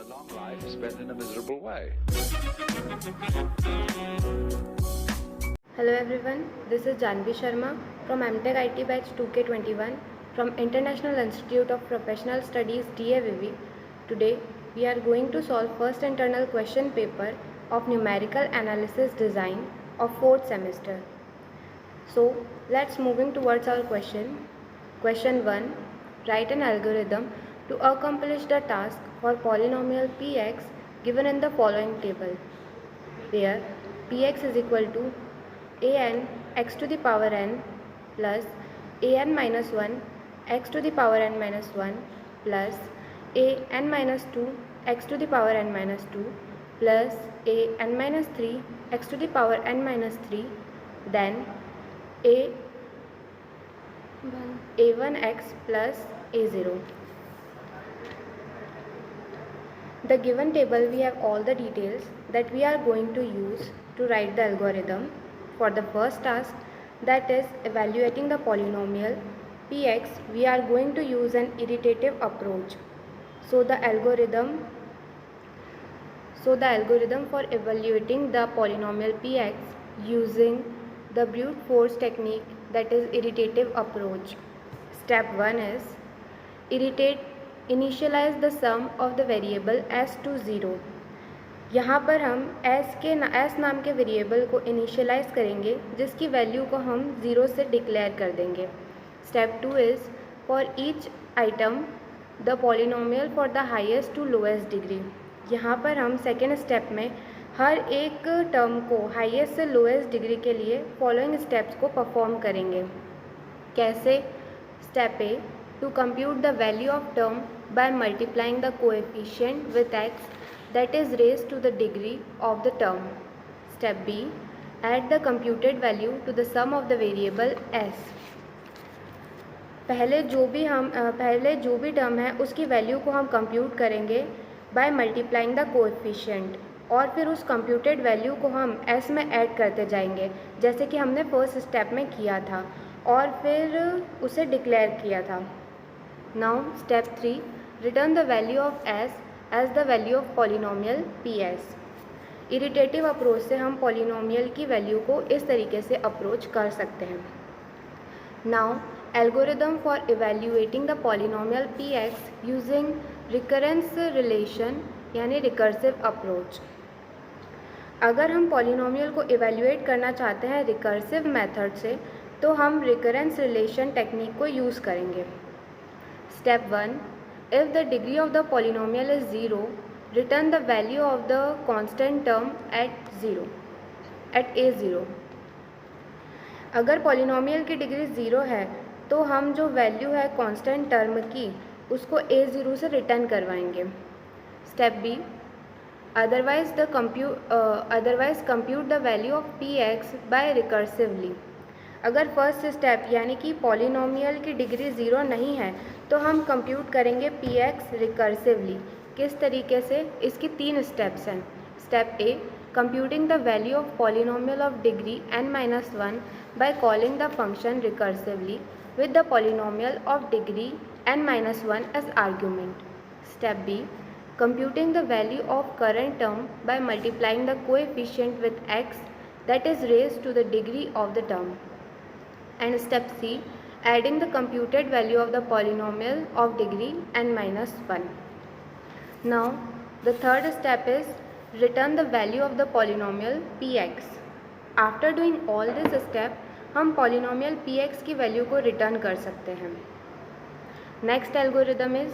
long life spent in a miserable way. Hello everyone, this is Janvi Sharma from MTech IT Batch 2K21 from International Institute of Professional Studies DAVV. Today we are going to solve first internal question paper of numerical analysis design of 4th semester. So let's moving towards our question. Question 1. Write an algorithm to accomplish the task for polynomial px given in the following table, where px is equal to an x to the power n plus an minus 1 x to the power n minus 1 plus an minus 2 x to the power n minus 2 plus an minus 3 x to the power n minus 3, then a1x plus a0. The given table we have all the details that we are going to use to write the algorithm for the first task, that is evaluating the polynomial px. We are going to use an iterative approach. So the algorithm for evaluating the polynomial px using the brute force technique, that is iterative approach. Step 1 is initialize the sum of the variable s to 0. यहाँ पर हम s नाम के variable को initialise करेंगे जिसकी value को हम 0 से डिक्लेयर कर देंगे. Step 2 is for each item the polynomial for the highest to lowest degree. यहाँ पर हम सेकेंड स्टेप में हर एक टर्म को हाईएस्ट से लोएस्ट डिग्री के लिए फॉलोइंग स्टेप्स को परफॉर्म करेंगे. कैसे? Step A, to compute the value of term by multiplying the coefficient with x that is raised to the degree of the term. Step B, add the computed value to the sum of the variable s. पहले जो भी term है उसकी value को हम compute करेंगे bye multiplying the coefficient, और फिर उस कंप्यूटेड वैल्यू को हम s में ऐड करते जाएंगे जैसे कि हमने फर्स्ट स्टेप में किया था और फिर उसे डिक्लेयर किया था. Now step 3, return the value of s as the value of polynomial ps. Irritative approach से हम पॉलिनोमियल की वैल्यू को इस तरीके से अप्रोच कर सकते हैं. Now algorithm for evaluating the polynomial px using recurrence relation यानी रिकर्सिव अप्रोच. अगर हम पॉलिनोमियल को इवेल्यूएट करना चाहते हैं रिकर्सिव मेथड से तो हम रिकरेंस रिलेशन टेक्निक को यूज़ करेंगे. Step 1, if the degree of the polynomial is 0, return the value of the constant term at a0. अगर पॉलिनोमियल की डिग्री 0 है तो हम जो वैल्यू है कांस्टेंट टर्म की उसको a0 से रिटर्न करवाएंगे. Step B, otherwise compute the value of px by recursively. अगर फर्स्ट स्टेप यानी कि पॉलिनोमियल की डिग्री 0 नहीं है तो हम कंप्यूट करेंगे px रिकर्सिवली. किस तरीके से? इसकी 3 स्टेप्स हैं. Step A, computing the value of polynomial of degree n-1 by calling the function recursively with the polynomial of degree n-1 as argument. Step B, computing the value of current term by multiplying the coefficient with x that is raised to the degree of the term. And step C, adding the computed value of the polynomial of degree n-1. Now the third step is return the value of the polynomial px. After doing all this step हम polynomial px की value को return कर सकते हैं. Next algorithm is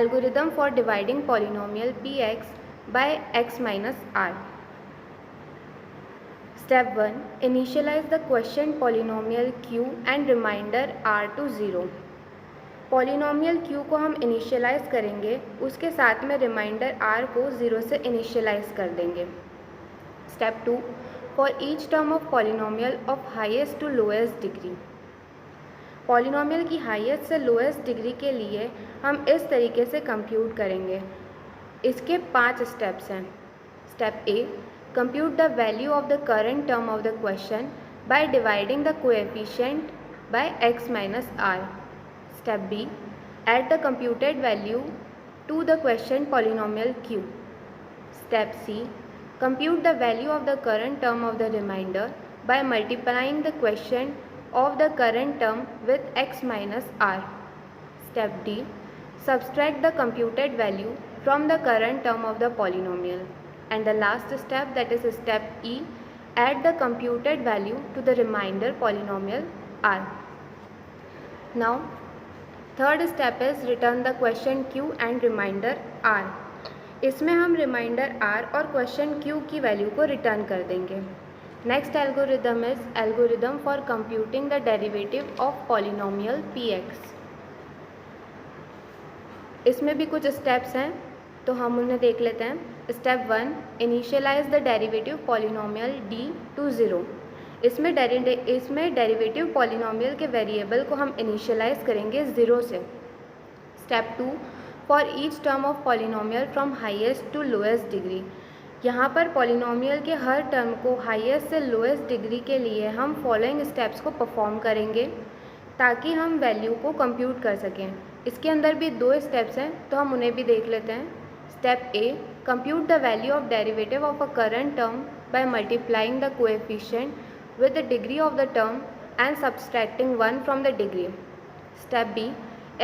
algorithm for dividing polynomial px by x minus r. Step 1, initialize the quotient polynomial q and remainder r to 0. Polynomial q को हम initialise करेंगे, उसके साथ में रिमाइंडर r को 0 से इनिशियलाइज कर देंगे. Step 2, for each term of polynomial of highest to lowest degree. Polynomial की हाईएस्ट से लोएस्ट डिग्री के लिए हम इस तरीके से कंप्यूट करेंगे. इसके 5 स्टेप्स हैं. Step A, compute the value of the current term of the question by dividing the coefficient by x minus r. Step B, add the computed value to the question polynomial q. Step C, compute the value of the current term of the remainder by multiplying the quotient of the current term with x minus r. Step D, subtract the computed value from the current term of the polynomial. And the last step, that is step E, add the computed value to the remainder polynomial r. Now third step is return the quotient q and remainder r. इसमें हम reminder r और question q की value को return कर देंगे. Next algorithm is algorithm for computing the derivative of polynomial px. इसमें भी कुछ स्टेप्स हैं तो हम उन्हें देख लेते हैं. Step 1, initialize the derivative polynomial d to 0. इसमें डेरिवेटिव पॉलिनोमियल के वेरिएबल को हम इनिशियलाइज करेंगे 0 से. Step 2, for each term of polynomial from highest to lowest degree. यहाँ पर पॉलिनोमियल के हर टर्म को हाईएस्ट से लोएस्ट डिग्री के लिए हम फॉलोइंग स्टेप्स को परफॉर्म करेंगे ताकि हम वैल्यू को कंप्यूट कर सकें. इसके अंदर भी 2 स्टेप्स हैं तो हम उन्हें भी देख लेते हैं. Step A, compute the value of derivative of a current term by multiplying the coefficient with the degree of the term and subtracting 1 from the degree. Step B,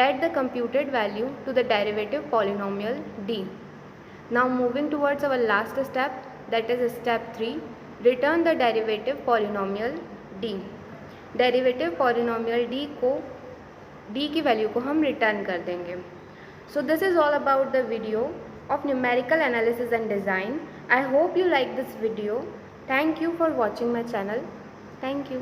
add the computed value to the derivative polynomial d. Now moving towards our last step, that is step 3, return the derivative polynomial d. Derivative polynomial d की value को हम return कर देंगे. So this is all about the video of numerical analysis and design. I hope you like this video. Thank you for watching my channel. Thank you.